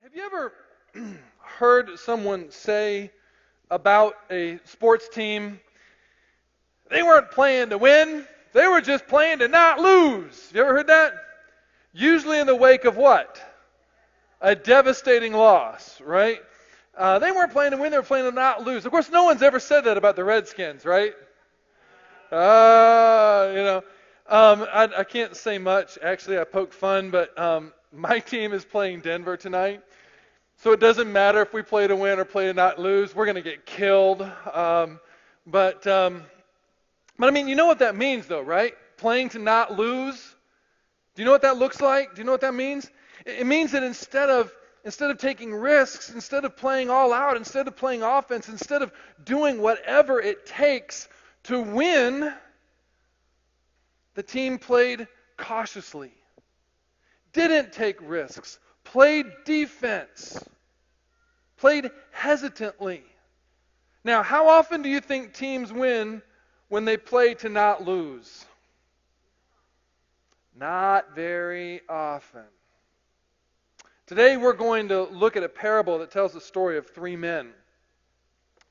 Have you ever heard someone say about a sports team, they weren't playing to win, they were just playing to not lose? You ever heard that? Usually in the wake of what? A devastating loss, right? They weren't playing to win, they were playing to not lose. Of course, no one's ever said that about the Redskins, right? I can't say much. Actually, I poke fun, but my team is playing Denver tonight. So it doesn't matter if we play to win or play to not lose. We're going to get killed. But I mean, you know what that means, though, right? Playing to not lose. Do you know what that looks like? Do you know what that means? It means that instead of taking risks, instead of playing all out, instead of playing offense, instead of doing whatever it takes to win, the team played cautiously, didn't take risks, played defense, played hesitantly. Now, how often do you think teams win when they play to not lose? Not very often. Today we're going to look at a parable that tells the story of three men.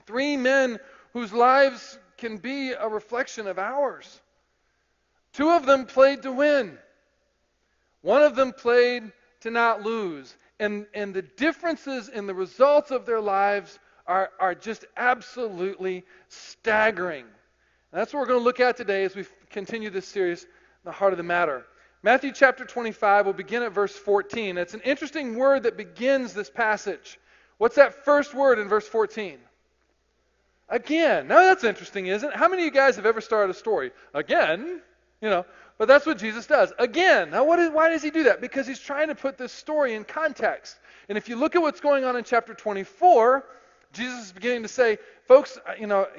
Three men whose lives can be a reflection of ours. Two of them played to win. One of them played to not lose. And the differences in the results of their lives are just absolutely staggering. And that's what we're going to look at today as we continue this series, The Heart of the Matter. Matthew chapter 25, we'll begin at verse 14. It's an interesting word that begins this passage. What's that first word in verse 14? Again. Now that's interesting, isn't it? How many of you guys have ever started a story? Again. But that's what Jesus does. Again. Now why does he do that? Because he's trying to put this story in context. And if you look at what's going on in chapter 24, Jesus is beginning to say, folks,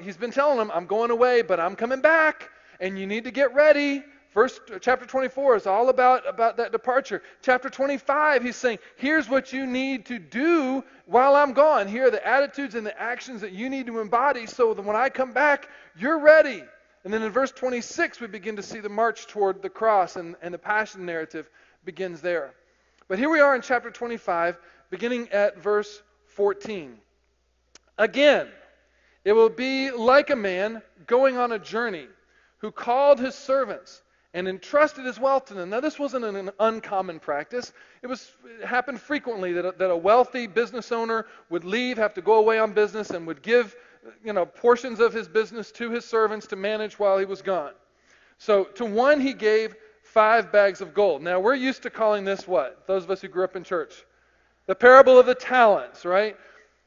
he's been telling them, I'm going away, but I'm coming back, and you need to get ready. Chapter 24 is all about that departure. Chapter 25, he's saying, here's what you need to do while I'm gone. Here are the attitudes and the actions that you need to embody so that when I come back, you're ready. And then in verse 26, we begin to see the march toward the cross, and the passion narrative begins there. But here we are in chapter 25, beginning at verse 14. Again, it will be like a man going on a journey who called his servants and entrusted his wealth to them. Now, this wasn't an uncommon practice. It happened frequently that a wealthy business owner would leave, have to go away on business, and would give portions of his business to his servants to manage while he was gone. So to one he gave 5 bags of gold. Now, we're used to calling this what? Those of us who grew up in church. The parable of the talents, right?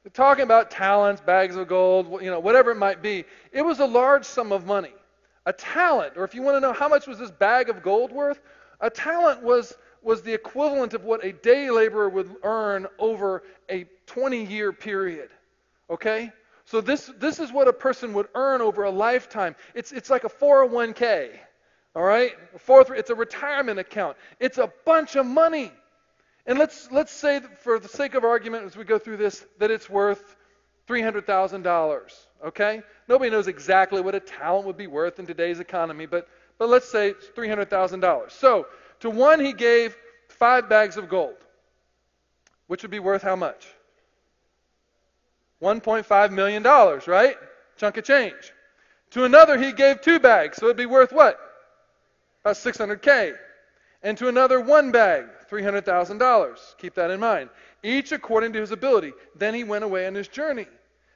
We're talking about talents, bags of gold, whatever it might be. It was a large sum of money. A talent, or if you want to know how much was this bag of gold worth, a talent was the equivalent of what a day laborer would earn over a 20-year period. Okay? So this is what a person would earn over a lifetime. It's like a 401k. All right? It's a retirement account. It's a bunch of money. And let's say that for the sake of argument as we go through this that it's worth $300,000. Okay? Nobody knows exactly what a talent would be worth in today's economy, but let's say it's $300,000. So, to one he gave 5 bags of gold, which would be worth how much? $1.5 million, right? Chunk of change. To another he gave 2 bags, so it'd be worth what? About $600K. And to another 1 bag, $300,000. Keep that in mind. Each according to his ability. Then he went away on his journey.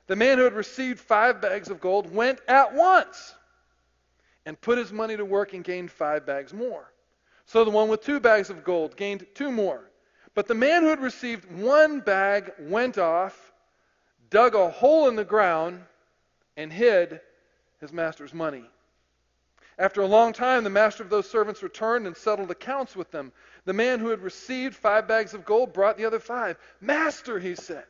The man who had received 5 bags of gold went at once and put his money to work and gained 5 bags more. So the one with 2 bags of gold gained 2 more. But the man who had received 1 bag went off, dug a hole in the ground, and hid his master's money. After a long time, the master of those servants returned and settled accounts with them. The man who had received 5 bags of gold brought the other 5. Master, he said,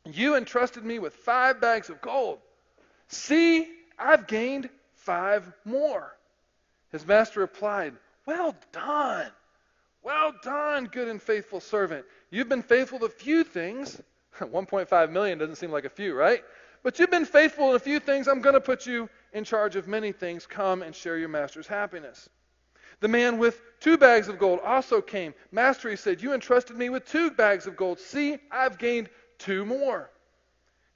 you entrusted me with 5 bags of gold. See, I've gained 5 more. His master replied, well done, good and faithful servant. You've been faithful to few things. 1.5 million doesn't seem like a few, right? But you've been faithful in a few things. I'm going to put you in charge of many things. Come and share your master's happiness. The man with 2 bags of gold also came. Master, he said, you entrusted me with 2 bags of gold. See, I've gained 2 more.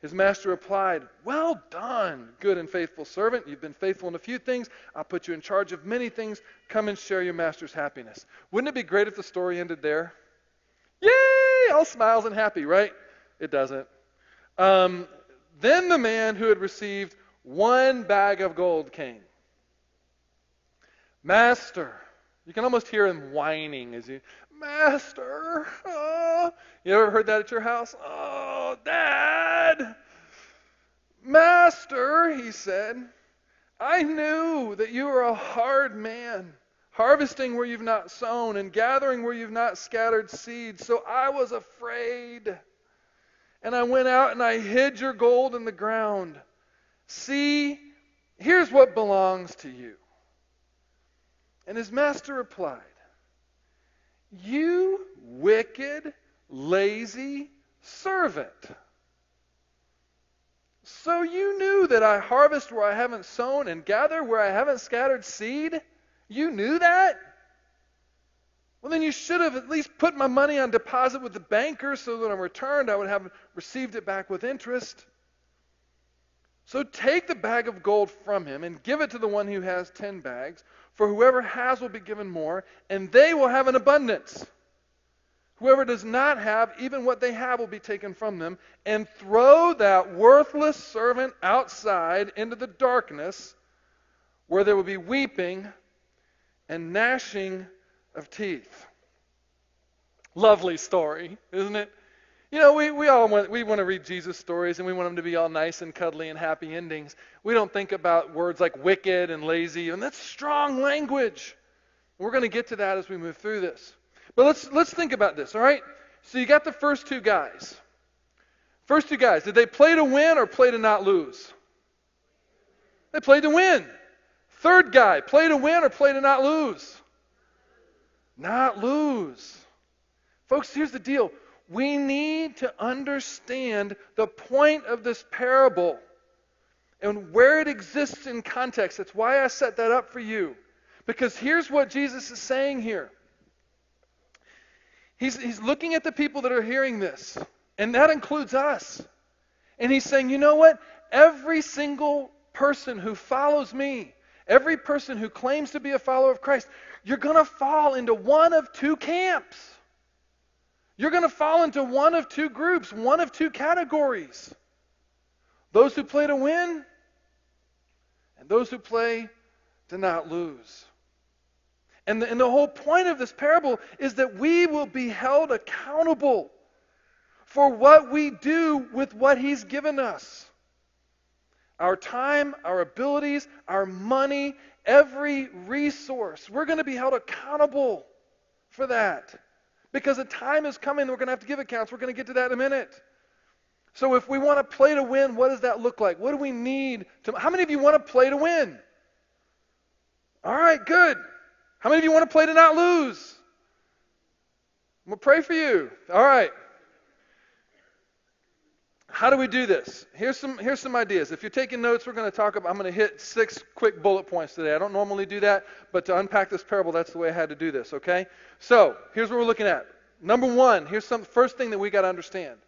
His master replied, well done, good and faithful servant. You've been faithful in a few things. I'll put you in charge of many things. Come and share your master's happiness. Wouldn't it be great if the story ended there? Yay! All smiles and happy, right? It doesn't. Then the man who had received 1 bag of gold came. Master, you can almost hear him whining as he, Master, oh. You ever heard that at your house? Oh, Dad. Master, he said, I knew that you were a hard man, harvesting where you've not sown and gathering where you've not scattered seed. So I was afraid. And I went out and I hid your gold in the ground. See, here's what belongs to you. And his master replied, you wicked, lazy servant. So you knew that I harvest where I haven't sown and gather where I haven't scattered seed? You knew that? Well, then you should have at least put my money on deposit with the banker so that when returned I would have received it back with interest. So take the bag of gold from him and give it to the one who has 10 bags. For whoever has will be given more, and they will have an abundance. Whoever does not have, even what they have will be taken from them. And throw that worthless servant outside into the darkness, where there will be weeping and gnashing of teeth. Lovely story, isn't it? You know, we want to read Jesus stories, and we want them to be all nice and cuddly and happy endings. We don't think about words like wicked and lazy, and that's strong language. We're going to get to that as we move through this. But let's think about this, all right? So you got the first 2 guys. First 2 guys, did they play to win or play to not lose? They played to win. Third guy, play to win or play to not lose? Not lose. Folks, here's the deal. We need to understand the point of this parable and where it exists in context. That's why I set that up for you. Because here's what Jesus is saying here. He's looking at the people that are hearing this, and that includes us. And he's saying, you know what? Every single person who follows me, every person who claims to be a follower of Christ, you're going to fall into one of 2 camps. You're going to fall into one of 2 groups, one of 2 categories. Those who play to win and those who play to not lose. And the whole point of this parable is that we will be held accountable for what we do with what He's given us. Our time, our abilities, our money, every resource. We're going to be held accountable for that. Because a time is coming we're going to have to give accounts. We're going to get to that in a minute. So if we want to play to win, what does that look like? What do we need to... How many of you want to play to win? All right, good. How many of you want to play to not lose? We'll pray for you. All right. How do we do this? Here's some ideas. If you're taking notes, I'm going to hit 6 quick bullet points today. I don't normally do that, but to unpack this parable, that's the way I had to do this, okay? So, here's what we're looking at. Number 1, here's some first thing that we got to understand.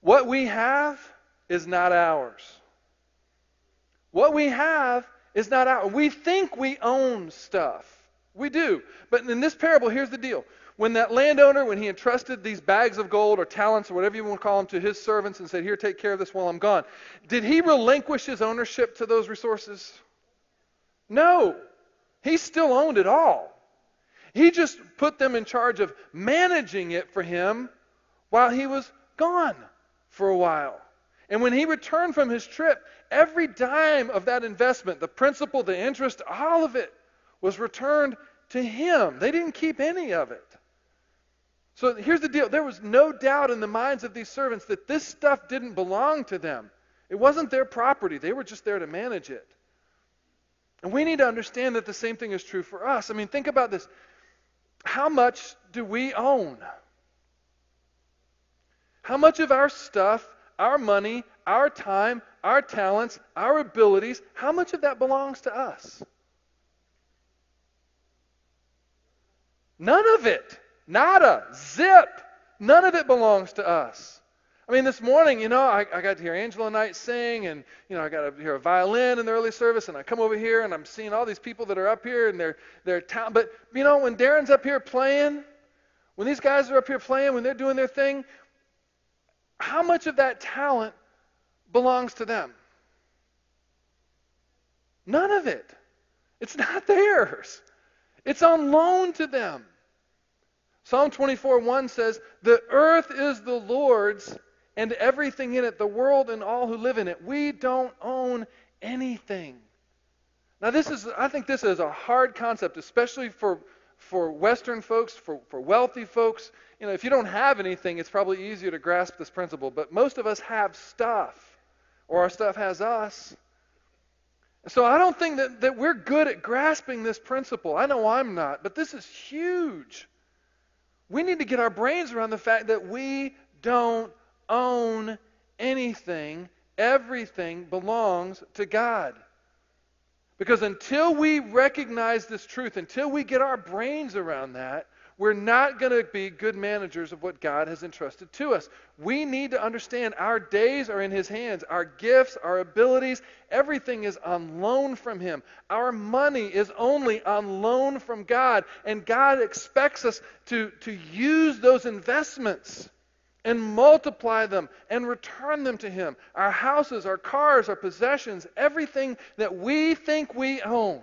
What we have is not ours. What we have is not ours. We think we own stuff. We do. But in this parable, here's the deal. When that landowner, when he entrusted these bags of gold or talents or whatever you want to call them to his servants and said, here, take care of this while I'm gone, did he relinquish his ownership to those resources? No. He still owned it all. He just put them in charge of managing it for him while he was gone for a while. And when he returned from his trip, every dime of that investment, the principal, the interest, all of it was returned to him. They didn't keep any of it. So here's the deal. There was no doubt in the minds of these servants that this stuff didn't belong to them. It wasn't their property. They were just there to manage it. And we need to understand that the same thing is true for us. I mean, think about this. How much do we own? How much of our stuff, our money, our time, our talents, our abilities, how much of that belongs to us? None of it. Nada. Zip. None of it belongs to us. I mean, this morning, I got to hear Angela and I sing, and, I got to hear a violin in the early service, and I come over here, and I'm seeing all these people that are up here, and they're but, when Darren's up here playing, when these guys are up here playing, when they're doing their thing, how much of that talent belongs to them? None of it. It's not theirs. It's on loan to them. Psalm 24:1 says, "The earth is the Lord's and everything in it, the world and all who live in it." We don't own anything. Now I think this is a hard concept, especially for Western folks, for wealthy folks. If you don't have anything, it's probably easier to grasp this principle. But most of us have stuff, or our stuff has us. So I don't think that we're good at grasping this principle. I know I'm not, but this is huge. We need to get our brains around the fact that we don't own anything. Everything belongs to God. Because until we recognize this truth, until we get our brains around that, we're not going to be good managers of what God has entrusted to us. We need to understand our days are in His hands. Our gifts, our abilities, everything is on loan from Him. Our money is only on loan from God. And God expects us to use those investments and multiply them and return them to Him. Our houses, our cars, our possessions, everything that we think we own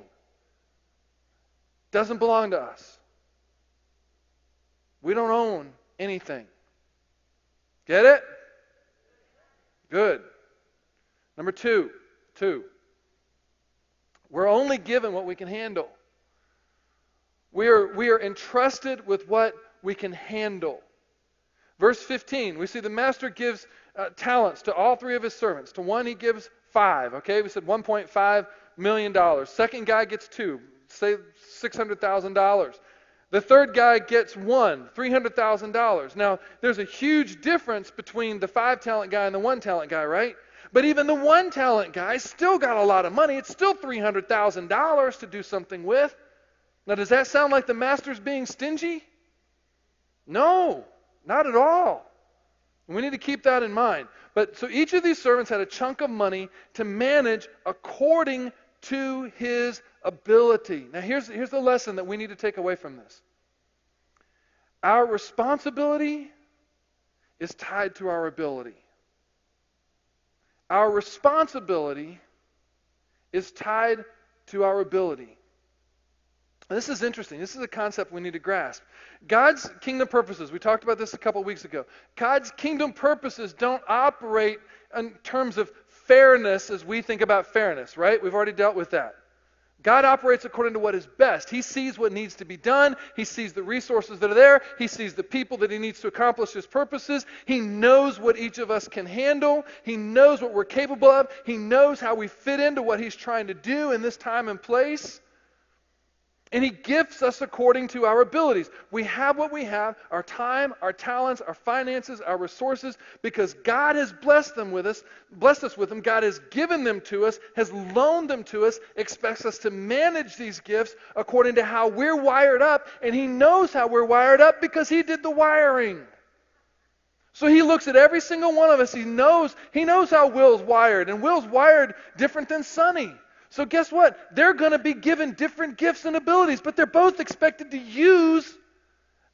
doesn't belong to us. We don't own anything. Get it? Good. Number two. We're only given what we can handle. We are entrusted with what we can handle. Verse 15, we see the master gives talents to all three of his servants. To one he gives 5. Okay, we said $1.5 million. Second guy gets 2, say $600,000. The third guy gets 1, $300,000. Now, there's a huge difference between the 5-talent guy and the 1-talent guy, right? But even the 1-talent guy still got a lot of money. It's still $300,000 to do something with. Now, does that sound like the master's being stingy? No, not at all. We need to keep that in mind. But so each of these servants had a chunk of money to manage according to his ability. Now here's the lesson that we need to take away from this. Our responsibility is tied to our ability. Our responsibility is tied to our ability. This is interesting. This is a concept we need to grasp. God's kingdom purposes, we talked about this a couple of weeks ago. God's kingdom purposes don't operate in terms of fairness as we think about fairness, right? We've already dealt with that. God operates according to what is best. He sees what needs to be done. He sees the resources that are there. He sees the people that He needs to accomplish His purposes. He knows what each of us can handle. He knows what we're capable of. He knows how we fit into what He's trying to do in this time and place. And He gifts us according to our abilities. We have what we have, our time, our talents, our finances, our resources, because God has blessed us with them. God has given them to us, has loaned them to us, expects us to manage these gifts according to how we're wired up, and He knows how we're wired up because He did the wiring. So He looks at every single one of us. He knows how Will's wired, and Will's wired different than Sonny. So guess what? They're going to be given different gifts and abilities, but they're both expected to use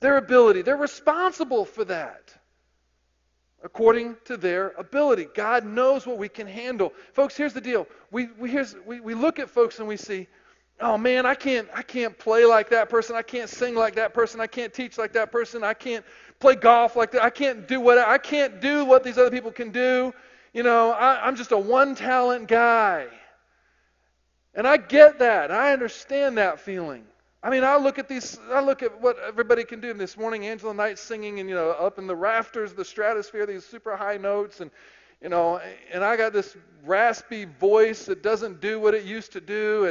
their ability. They're responsible for that according to their ability. God knows what we can handle. Folks, here's the deal. We look at folks and we see, oh man, I can't play like that person. I can't sing like that person. I can't teach like that person. I can't play golf like that. I can't do what these other people can do. I'm just a one-talent guy. And I get that. I understand that feeling. I mean, I look at what everybody can do. This morning, Angela Knight's singing, and up in the rafters, the stratosphere, these super high notes, and and I got this raspy voice that doesn't do what it used to do,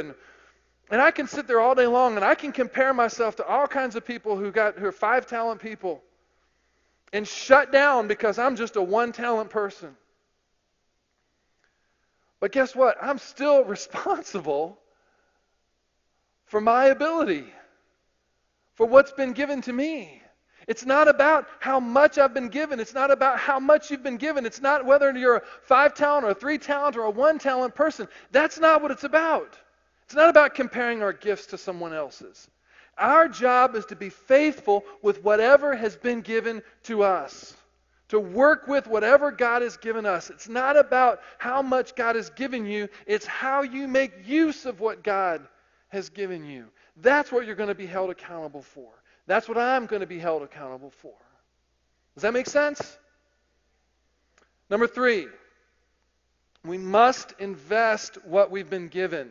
and I can sit there all day long, and I can compare myself to all kinds of people who are 5-talent people, and shut down because I'm just a 1-talent person. But guess what? I'm still responsible for my ability. for what's been given to me. It's not about how much I've been given. It's not about how much you've been given. It's not whether you're a 5-talent or a 3-talent or a 1-talent person. That's not what it's about. It's not about comparing our gifts to someone else's. Our job is to be faithful with whatever has been given to us, to work with whatever God has given us. It's not about how much God has given you. It's how you make use of what God has given you. That's what you're going to be held accountable for. That's what I'm going to be held accountable for. Does that make sense? Number 3, we must invest what we've been given.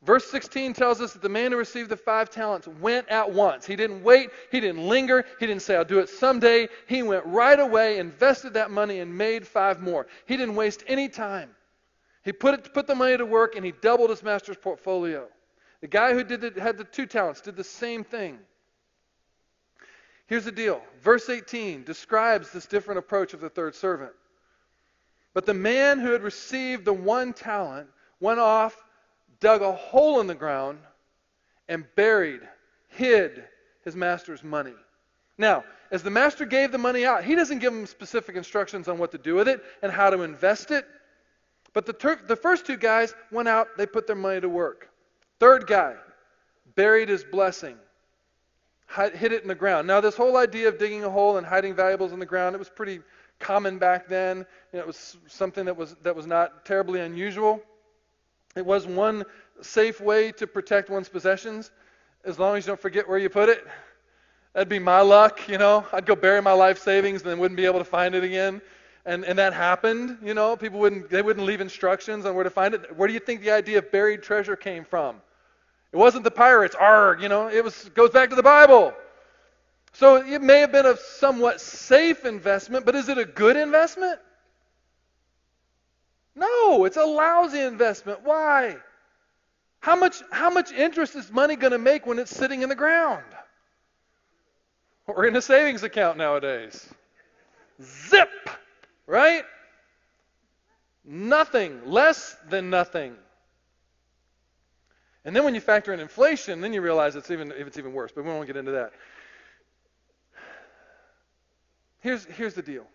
Verse 16 tells us that the man who received the 5 talents went at once. He didn't wait. He didn't linger. He didn't say, I'll do it someday. He went right away, invested that money, and made 5 more. He didn't waste any time. He put the money to work, and he doubled his master's portfolio. The guy who had the 2 talents did the same thing. Here's the deal. Verse 18 describes this different approach of the third servant. But the man who had received the 1 talent went off, dug a hole in the ground, and hid his master's money. Now, as the master gave the money out, he doesn't give him specific instructions on what to do with it and how to invest it. But the first 2 guys went out, they put their money to work. Third guy buried his blessing, hid it in the ground. Now, this whole idea of digging a hole and hiding valuables in the ground, it was pretty common back then. It was something that was not terribly unusual. It was one safe way to protect one's possessions, as long as you don't forget where you put it. That'd be my luck, I'd go bury my life savings and then wouldn't be able to find it again. And that happened, People wouldn't leave instructions on where to find it. Where do you think the idea of buried treasure came from? It wasn't the pirates, it goes back to the Bible. So it may have been a somewhat safe investment, but is it a good investment? No, it's a lousy investment. Why? How much interest is money going to make when it's sitting in the ground? Or in a savings account nowadays? Zip! Right? Nothing. Less than nothing. And then when you factor in inflation, then you realize it's even worse. But we won't get into that. Here's the deal.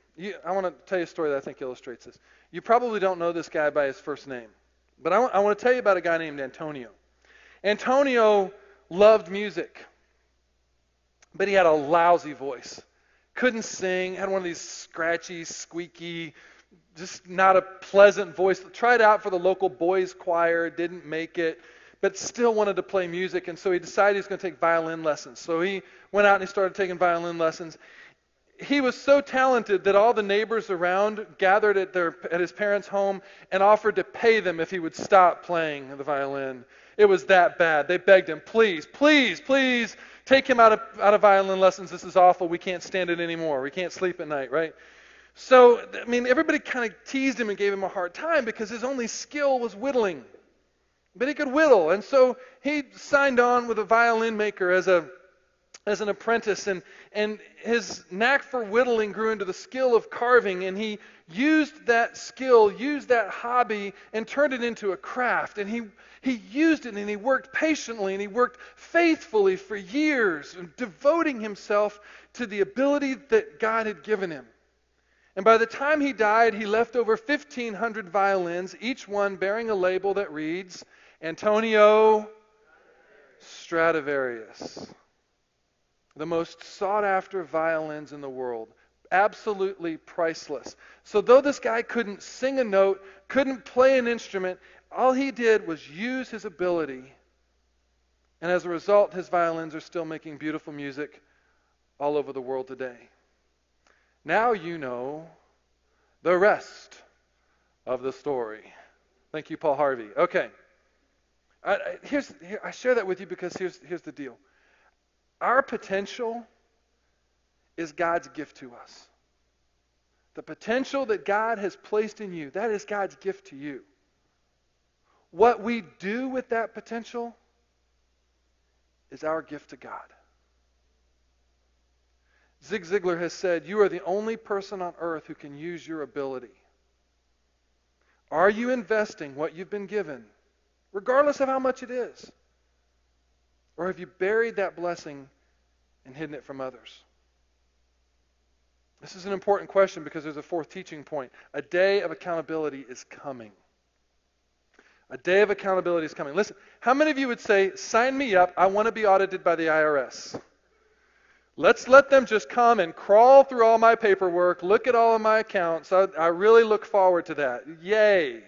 I want to tell you a story that I think illustrates this. You probably don't know this guy by his first name. But I want to tell you about a guy named Antonio. Antonio loved music. But he had a lousy voice. Couldn't sing, had one of these scratchy, squeaky, just not a pleasant voice. Tried out for the local boys' choir, didn't make it, but still wanted to play music. And so he decided he was going to take violin lessons. So he went out and he started taking violin lessons. He was so talented that all the neighbors around gathered at his parents' home and offered to pay them if he would stop playing the violin. It was that bad. They begged him, please, please, please, take him out of violin lessons. This is awful. We can't stand it anymore. We can't sleep at night, right? So, everybody kind of teased him and gave him a hard time because his only skill was whittling. But he could whittle. And so he signed on with a violin maker as an apprentice, and his knack for whittling grew into the skill of carving, and he used that skill, used that hobby, and turned it into a craft. And he used it, and he worked patiently, and he worked faithfully for years, devoting himself to the ability that God had given him. And by the time he died, he left over 1,500 violins, each one bearing a label that reads, Antonio Stradivarius. The most sought-after violins in the world. Absolutely priceless. So though this guy couldn't sing a note, couldn't play an instrument, all he did was use his ability. And as a result, his violins are still making beautiful music all over the world today. Now you know the rest of the story. Thank you, Paul Harvey. Okay. I share that with you because here's the deal. Our potential is God's gift to us. The potential that God has placed in you, that is God's gift to you. What we do with that potential is our gift to God. Zig Ziglar has said, you are the only person on earth who can use your ability. Are you investing what you've been given, regardless of how much it is? Or have you buried that blessing and hidden it from others? This is an important question because there's a fourth teaching point. A day of accountability is coming. A day of accountability is coming. Listen, how many of you would say, sign me up, I want to be audited by the IRS? Let's let them just come and crawl through all my paperwork, look at all of my accounts. I really look forward to that. Yay.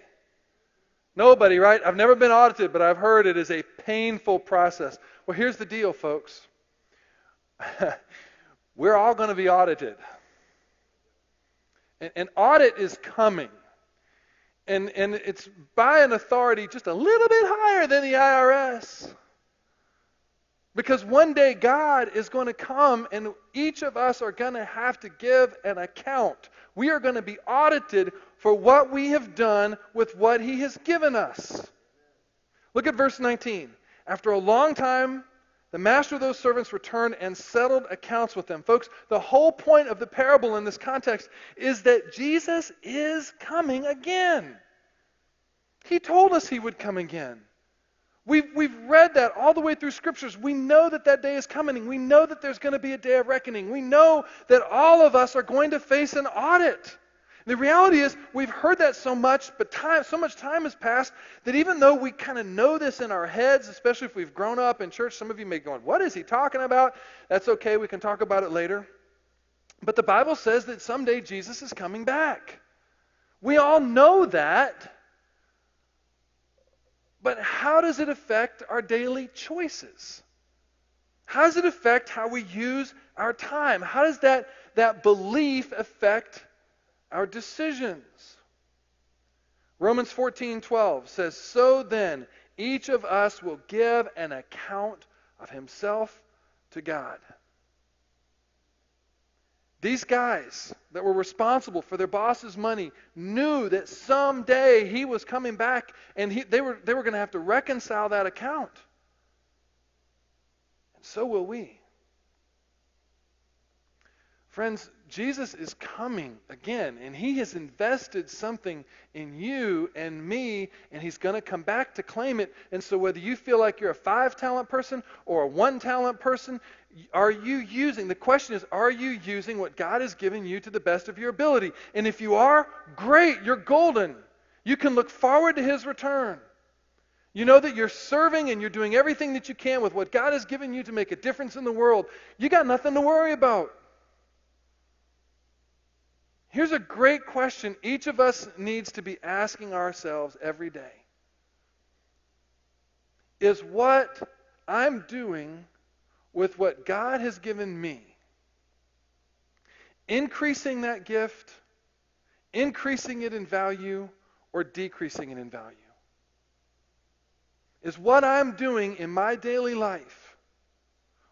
Nobody, right? I've never been audited, but I've heard it is a painful process. Well, here's the deal, folks. We're all going to be audited. An audit is coming. And it's by an authority just a little bit higher than the IRS. Because one day God is going to come and each of us are going to have to give an account. We are going to be audited for what we have done with what He has given us. Look at verse 19. After a long time, the master of those servants returned and settled accounts with them. Folks, the whole point of the parable in this context is that Jesus is coming again. He told us He would come again. We've read that all the way through Scriptures. We know that that day is coming. We know that there's going to be a day of reckoning. We know that all of us are going to face an audit. The reality is we've heard that so much, but so much time has passed that even though we kind of know this in our heads, especially if we've grown up in church, some of you may be going, what is he talking about? That's okay. We can talk about it later. But the Bible says that someday Jesus is coming back. We all know that. But how does it affect our daily choices? How does it affect how we use our time? How does that belief affect our decisions? Romans 14:12 says, so then, each of us will give an account of himself to God. These guys that were responsible for their boss's money knew that someday he was coming back and they were going to have to reconcile that account. And so will we. Friends, Jesus is coming again, and He has invested something in you and me, and He's going to come back to claim it. And so whether you feel like you're a 5-talent person or a 1-talent person, the question is, are you using what God has given you to the best of your ability? And if you are, great, you're golden. You can look forward to His return. You know that you're serving and you're doing everything that you can with what God has given you to make a difference in the world. You got nothing to worry about. Here's a great question each of us needs to be asking ourselves every day. Is what I'm doing with what God has given me increasing that gift, increasing it in value, or decreasing it in value? Is what I'm doing in my daily life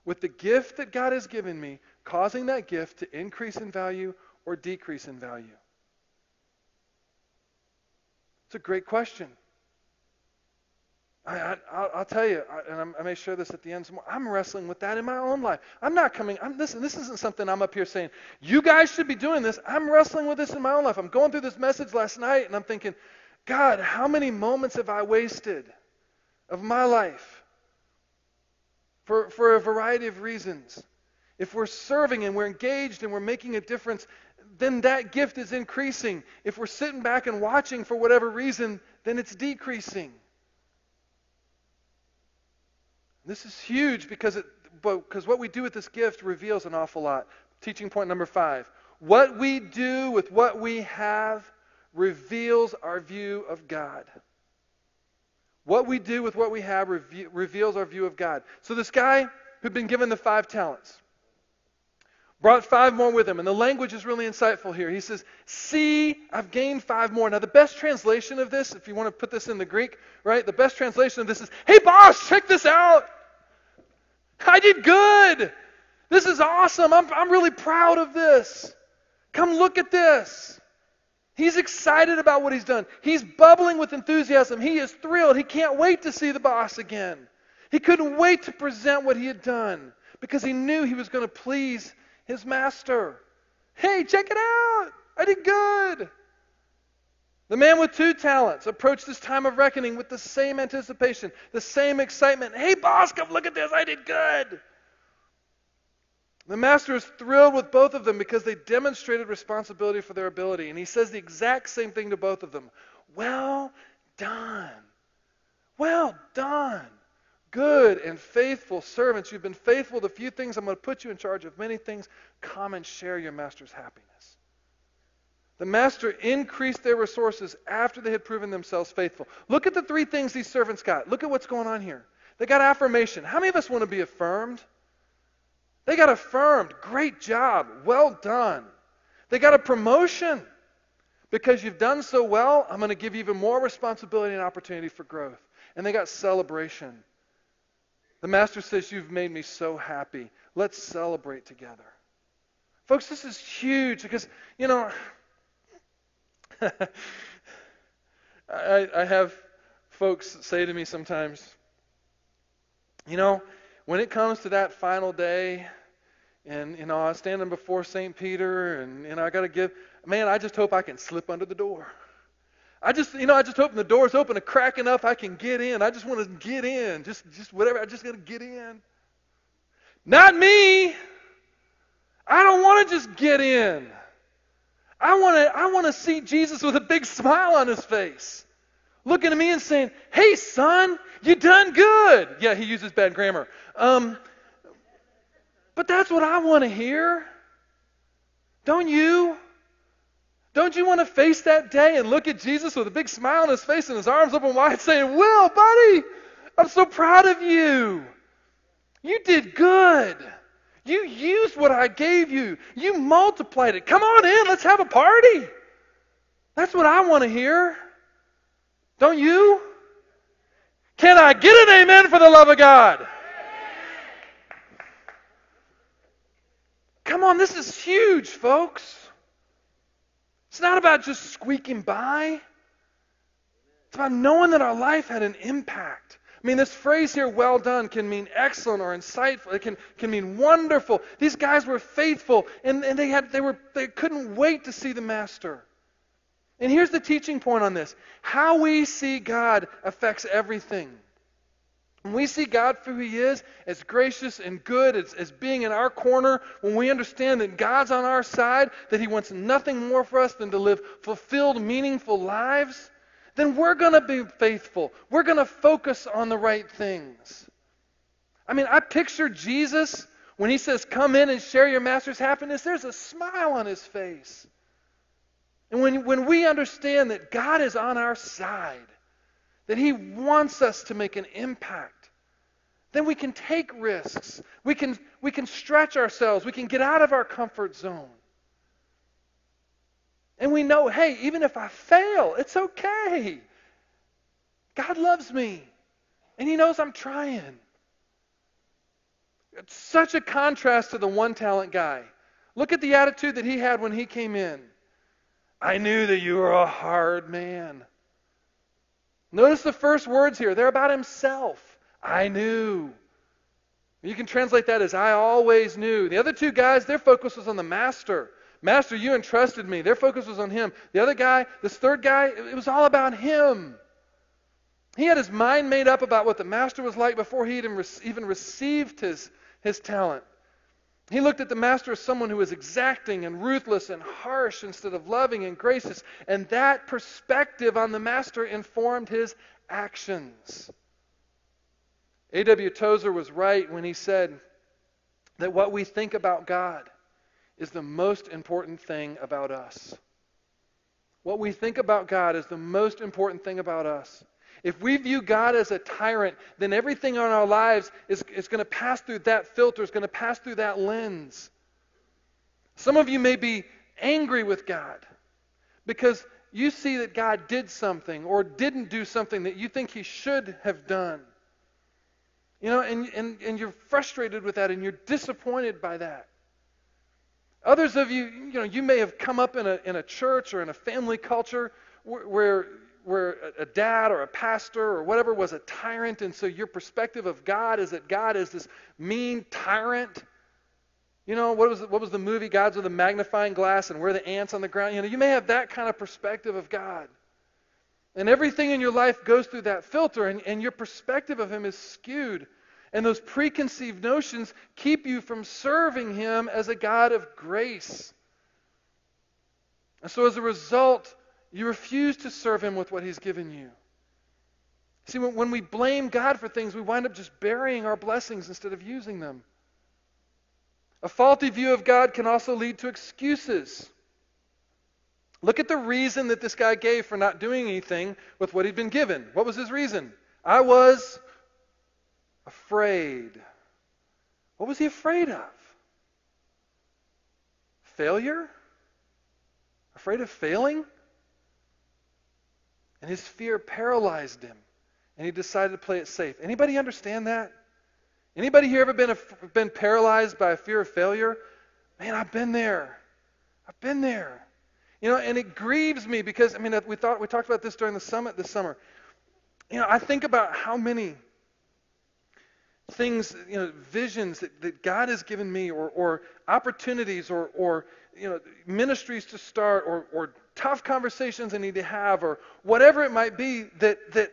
with the gift that God has given me causing that gift to increase in value or decrease in value? It's a great question. I'll tell you, and I may share this at the end some more, I'm wrestling with that in my own life. Listen, this isn't something I'm up here saying, you guys should be doing this. I'm wrestling with this in my own life. I'm going through this message last night, and I'm thinking, God, how many moments have I wasted of my life for a variety of reasons? If we're serving and we're engaged and we're making a difference, then that gift is increasing. If we're sitting back and watching for whatever reason, then it's decreasing. This is huge because what we do with this gift reveals an awful lot. Teaching point number 5. What we do with what we have reveals our view of God. What we do with what we have reveals our view of God. So this guy who'd been given the 5 talents brought 5 more with him. And the language is really insightful here. He says, see, I've gained 5 more. Now the best translation of this, if you want to put this in the Greek, right? The best translation of this is, hey boss, check this out. I did good. This is awesome. I'm really proud of this. Come look at this. He's excited about what he's done. He's bubbling with enthusiasm. He is thrilled. He can't wait to see the boss again. He couldn't wait to present what he had done because he knew he was going to please his master. Hey, check it out. I did good. The man with 2 talents approached this time of reckoning with the same anticipation, the same excitement. Hey, boss, come look at this. I did good. The master is thrilled with both of them because they demonstrated responsibility for their ability. And he says the exact same thing to both of them. Well done. Well done. Good and faithful servants. You've been faithful to few things. I'm going to put you in charge of many things. Come and share your master's happiness. The master increased their resources after they had proven themselves faithful. Look at the 3 things these servants got. Look at what's going on here. They got affirmation. How many of us want to be affirmed? They got affirmed. Great job. Well done. They got a promotion. Because you've done so well, I'm going to give you even more responsibility and opportunity for growth. And they got celebration. The master says, you've made me so happy. Let's celebrate together. Folks, this is huge because, I have folks say to me sometimes, when it comes to that final day, and I'm standing before St. Peter, and I got to give, I just hope I can slip under the door. I just hope the door's open a crack enough I can get in. I just want to get in, just whatever. I just got to get in. Not me. I don't want to just get in. I want to see Jesus with a big smile on his face, looking at me and saying, hey, son, you done good. Yeah, he uses bad grammar. But that's what I want to hear. Don't you? Don't you want to face that day and look at Jesus with a big smile on his face and his arms open wide saying, Will, buddy, I'm so proud of you. You did good. You used what I gave you. You multiplied it. Come on in. Let's have a party. That's what I want to hear. Don't you? Can I get an amen for the love of God? Come on, this is huge, folks. It's not about just squeaking by. It's about knowing that our life had an impact. This phrase here, well done, can mean excellent or insightful. It can mean wonderful. These guys were faithful, and they couldn't wait to see the master. And here's the teaching point on this. How we see God affects everything. When we see God for who he is, as gracious and good, as being in our corner, when we understand that God's on our side, that he wants nothing more for us than to live fulfilled, meaningful lives, then we're going to be faithful. We're going to focus on the right things. I picture Jesus, when he says, come in and share your master's happiness, there's a smile on his face. And when we understand that God is on our side, that he wants us to make an impact, then we can take risks. We can stretch ourselves. We can get out of our comfort zone. And we know, hey, even if I fail, it's okay. God loves me. And he knows I'm trying. It's such a contrast to the 1-talent guy. Look at the attitude that he had when he came in. I knew that you were a hard man. Notice the first words here. They're about himself. I knew. You can translate that as I always knew. The other 2 guys, their focus was on the master. Master, you entrusted me. Their focus was on him. The other guy, this third guy, it was all about him. He had his mind made up about what the master was like before he even received his talent. He looked at the master as someone who was exacting and ruthless and harsh instead of loving and gracious. And that perspective on the master informed his actions. A.W. Tozer was right when he said that what we think about God is the most important thing about us. What we think about God is the most important thing about us. If we view God as a tyrant, then everything in our lives is going to pass through that filter, is going to pass through that lens. Some of you may be angry with God because you see that God did something or didn't do something that you think he should have done. And you're frustrated with that and you're disappointed by that. Others of you, you may have come up in a church or in a family culture where a dad or a pastor or whatever was a tyrant, and so your perspective of God is that God is this mean tyrant. What was the movie, God's with a magnifying glass and we're the ants on the ground? You may have that kind of perspective of God. And everything in your life goes through that filter, and your perspective of him is skewed. And those preconceived notions keep you from serving him as a God of grace. And so as a result, you refuse to serve him with what he's given you. See, when we blame God for things, we wind up just burying our blessings instead of using them. A faulty view of God can also lead to excuses. Look at the reason that this guy gave for not doing anything with what he'd been given. What was his reason? I was afraid. What was he afraid of? Failure? Afraid of failing? And his fear paralyzed him, and he decided to play it safe. Anybody understand that? Anybody here ever been paralyzed by a fear of failure? Man, I've been there. I've been there. You know, and it grieves me because, I mean, we talked about this during the summit this summer. You know, I think about how many things, you know, visions that God has given me, or opportunities, or you know, ministries to start, or tough conversations I need to have, or whatever it might be that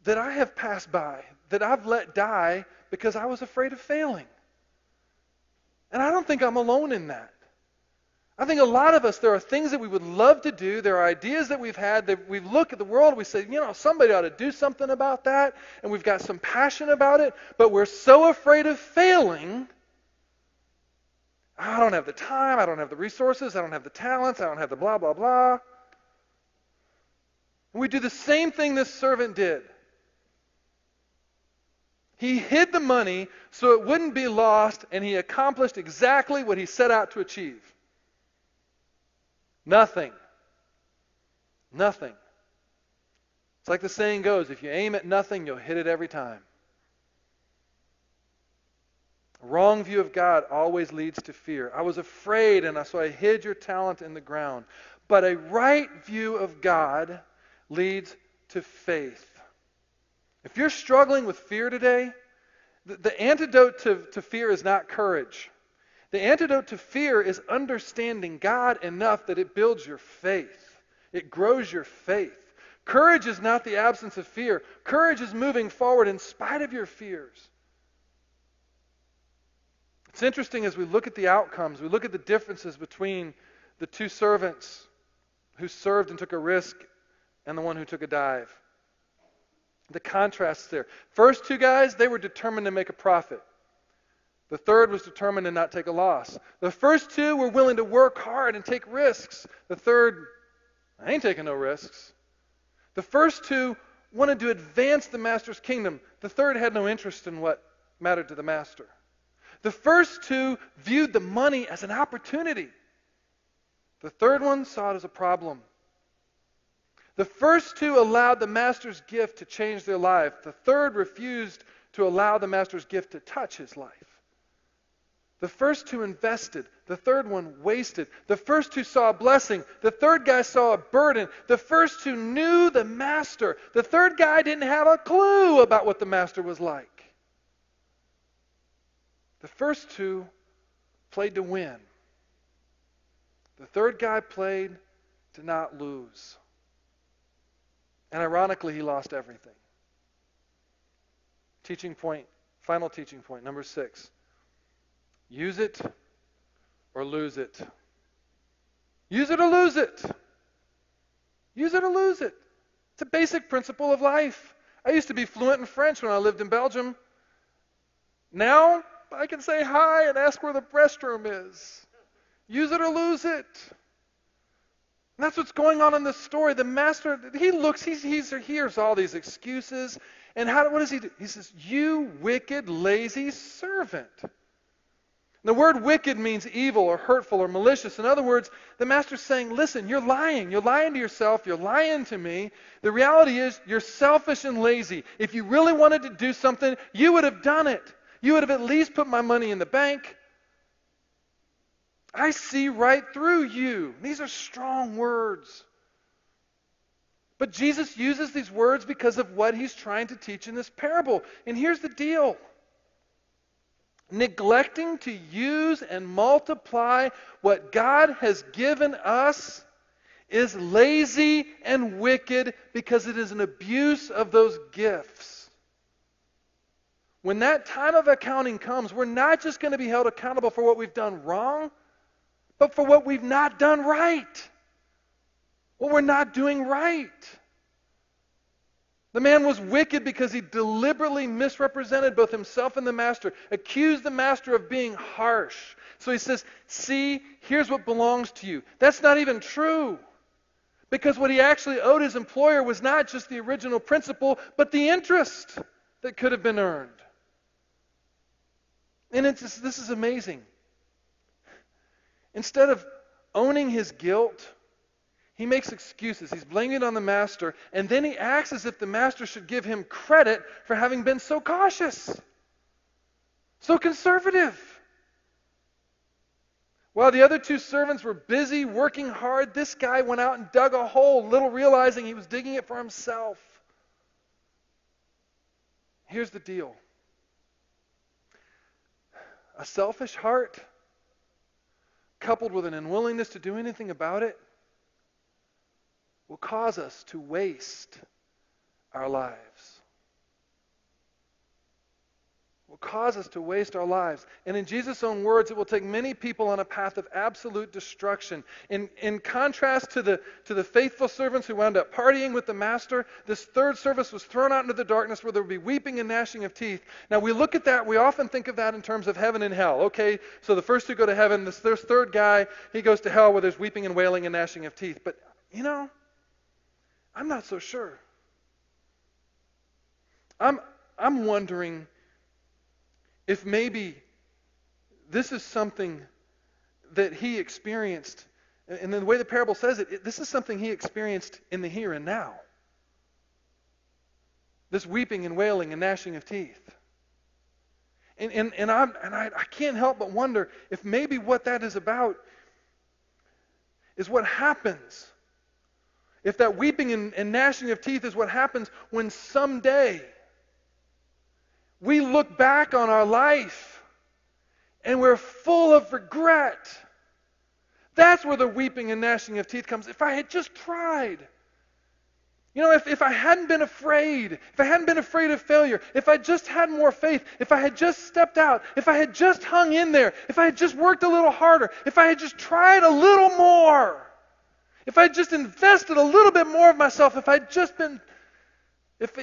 I have passed by, that I've let die because I was afraid of failing. And I don't think I'm alone in that. I think a lot of us, there are things that we would love to do, there are ideas that we've had, that we look at the world, we say, you know, somebody ought to do something about that, and we've got some passion about it, but we're so afraid of failing. I don't have the time, I don't have the resources, I don't have the talents, I don't have the blah, blah, blah. And we do the same thing this servant did. He hid the money so it wouldn't be lost, and he accomplished exactly what he set out to achieve. Nothing. Nothing. It's like the saying goes, if you aim at nothing, you'll hit it every time. A wrong view of God always leads to fear. I was afraid, and so I hid your talent in the ground. But a right view of God leads to faith. If you're struggling with fear today, the antidote to fear is not courage. The antidote to fear is understanding God enough that it builds your faith. It grows your faith. Courage is not the absence of fear. Courage is moving forward in spite of your fears. It's interesting as we look at the outcomes, we look at the differences between the two servants who served and took a risk and the one who took a dive. The contrasts there. First two guys, they were determined to make a profit. The third was determined to not take a loss. The first two were willing to work hard and take risks. The third, I ain't taking no risks. The first two wanted to advance the master's kingdom. The third had no interest in what mattered to the master. The first two viewed the money as an opportunity. The third one saw it as a problem. The first two allowed the master's gift to change their life. The third refused to allow the master's gift to touch his life. The first two invested. The third one wasted. The first two saw a blessing. The third guy saw a burden. The first two knew the master. The third guy didn't have a clue about what the master was like. The first two played to win. The third guy played to not lose. And ironically, he lost everything. Teaching point, final teaching point, number 6. Use it or lose it. Use it or lose it. Use it or lose it. It's a basic principle of life. I used to be fluent in French when I lived in Belgium. Now, I can say hi and ask where the restroom is. Use it or lose it. And that's what's going on in this story. The master, he hears all these excuses. And what does he do? He says, you wicked, lazy servant. The word wicked means evil or hurtful or malicious. In other words, the master's saying, listen, you're lying. You're lying to yourself. You're lying to me. The reality is you're selfish and lazy. If you really wanted to do something, you would have done it. You would have at least put my money in the bank. I see right through you. These are strong words. But Jesus uses these words because of what he's trying to teach in this parable. And here's the deal. Neglecting to use and multiply what God has given us is lazy and wicked because it is an abuse of those gifts. When that time of accounting comes, we're not just going to be held accountable for what we've done wrong, but for what we've not done right. What we're not doing right. The man was wicked because he deliberately misrepresented both himself and the master, accused the master of being harsh. So he says, see, here's what belongs to you. That's not even true. Because what he actually owed his employer was not just the original principal, but the interest that could have been earned. And this is amazing. Instead of owning his guilt, he makes excuses. He's blaming it on the master, and then he acts as if the master should give him credit for having been so cautious, so conservative. While the other two servants were busy working hard, this guy went out and dug a hole, little realizing he was digging it for himself. Here's the deal. A selfish heart, coupled with an unwillingness to do anything about it, will cause us to waste our lives. Will cause us to waste our lives. And in Jesus' own words, it will take many people on a path of absolute destruction. In contrast to the faithful servants who wound up partying with the master, this third servant was thrown out into the darkness where there would be weeping and gnashing of teeth. Now we look at that, we often think of that in terms of heaven and hell. Okay, so the first two go to heaven, this third guy, he goes to hell where there's weeping and wailing and gnashing of teeth. But, I'm not so sure. I'm wondering if maybe this is something that he experienced, and the way the parable says it, this is something he experienced in the here and now. This weeping and wailing and gnashing of teeth. And I can't help but wonder if maybe what that is about is what happens. If that weeping and gnashing of teeth is what happens when someday we look back on our life and we're full of regret. That's where the weeping and gnashing of teeth comes. If I had just tried. If I hadn't been afraid, if I hadn't been afraid of failure, if I just had more faith, if I had just stepped out, if I had just hung in there, if I had just worked a little harder, if I had just tried a little more, if I had just invested a little bit more of myself, if I'd just been, if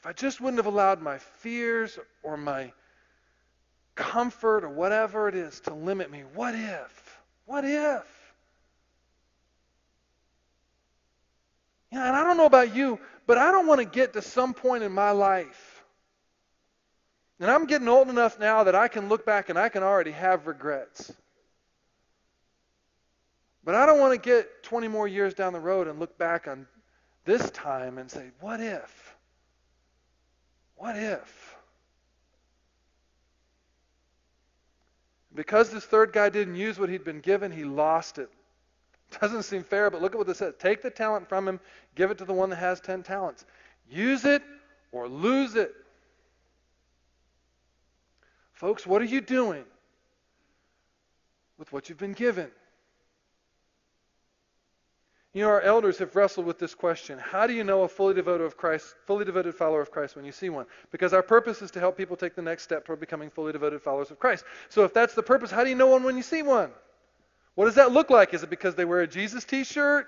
I just wouldn't have allowed my fears or my comfort or whatever it is to limit me. What if? What if? And I don't know about you, but I don't want to get to some point in my life. And I'm getting old enough now that I can look back and I can already have regrets. But I don't want to get 20 more years down the road and look back on this time and say, what if? What if? Because this third guy didn't use what he'd been given, he lost it. Doesn't seem fair, but look at what this says. Take the talent from him, give it to the one that has 10 talents. Use it or lose it. Folks, what are you doing with what you've been given? Our elders have wrestled with this question. How do you know a fully devoted follower of Christ when you see one? Because our purpose is to help people take the next step toward becoming fully devoted followers of Christ. So if that's the purpose, how do you know one when you see one? What does that look like? Is it because they wear a Jesus t-shirt?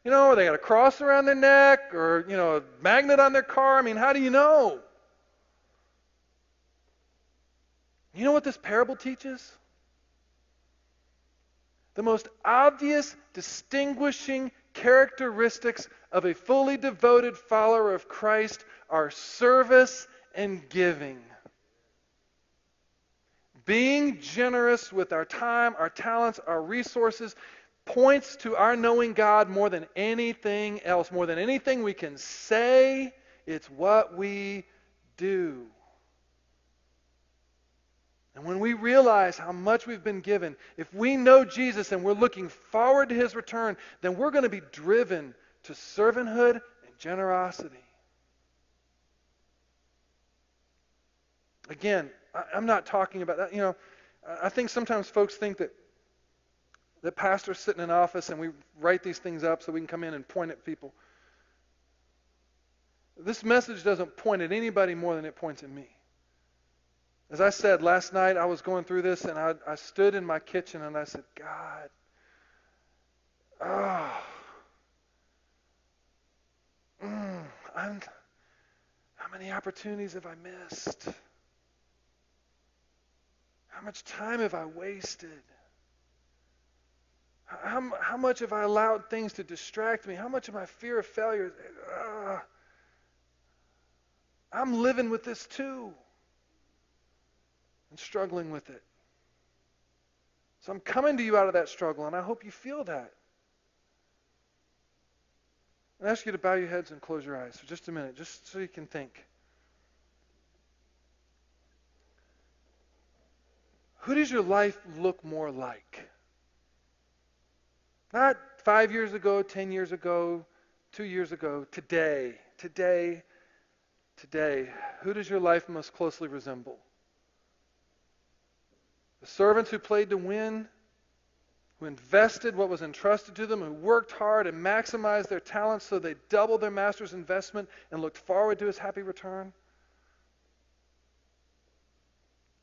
Or they got a cross around their neck? Or, a magnet on their car? How do you know? You know what this parable teaches? The most obvious, distinguishing characteristics of a fully devoted follower of Christ are service and giving. Being generous with our time, our talents, our resources points to our knowing God more than anything else, more than anything we can say. It's what we do. And when we realize how much we've been given, if we know Jesus and we're looking forward to His return, then we're going to be driven to servanthood and generosity. Again, I'm not talking about that. I think sometimes folks think that That pastor's sitting in office and we write these things up so we can come in and point at people. This message doesn't point at anybody more than it points at me. As I said last night, I was going through this and I stood in my kitchen and I said, God, how many opportunities have I missed? How much time have I wasted? How much have I allowed things to distract me? How much of my fear of failure? I'm living with this too and struggling with it. So I'm coming to you out of that struggle, and I hope you feel that. I ask you to bow your heads and close your eyes for just a minute, just so you can think. Who does your life look more like? Not 5 years ago, 10 years ago, 2 years ago. Today. Who does your life most closely resemble? The servants who played to win, who invested what was entrusted to them, who worked hard and maximized their talents so they doubled their master's investment and looked forward to his happy return?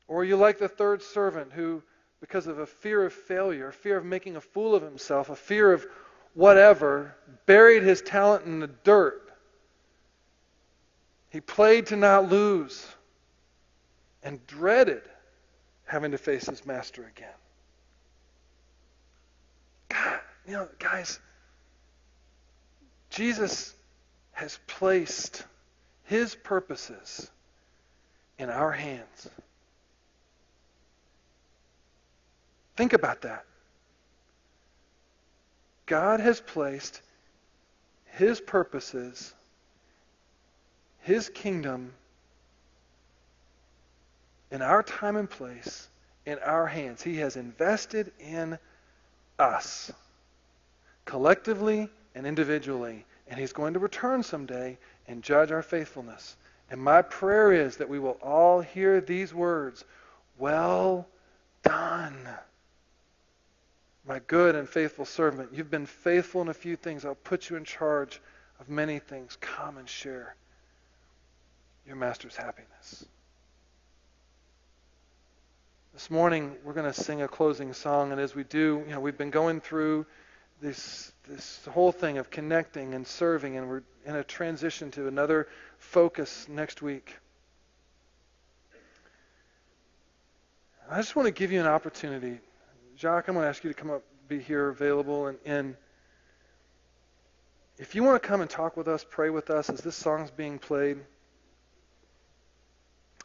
Or are you like the third servant who, because of a fear of failure, a fear of making a fool of himself, a fear of whatever, buried his talent in the dirt? He played to not lose and dreaded having to face his master again. God, guys, Jesus has placed his purposes in our hands. Think about that. God has placed his purposes, his kingdom, in our time and place, in our hands. He has invested in us, collectively and individually, and he's going to return someday and judge our faithfulness. And my prayer is that we will all hear these words, "Well done, my good and faithful servant. You've been faithful in a few things. I'll put you in charge of many things. Come and share your master's happiness." This morning, we're going to sing a closing song, and as we do, we've been going through this whole thing of connecting and serving, and we're in a transition to another focus next week. I just want to give you an opportunity. Jacques, I'm going to ask you to come up, be here available, and if you want to come and talk with us, pray with us as this song's being played,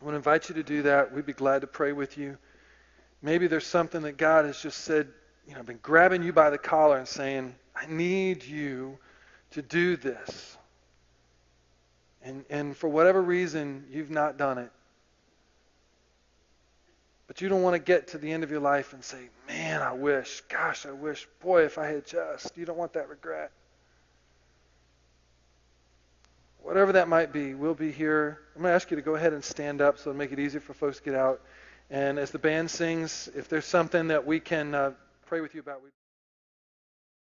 I want to invite you to do that. We'd be glad to pray with you. Maybe there's something that God has just said, been grabbing you by the collar and saying, I need you to do this. And for whatever reason, you've not done it. But you don't want to get to the end of your life and say, man, I wish, boy, if I had just. You don't want that regret. Whatever that might be, we'll be here. I'm going to ask you to go ahead and stand up so it'll make it easier for folks to get out. And as the band sings, if there's something that we can pray with you about,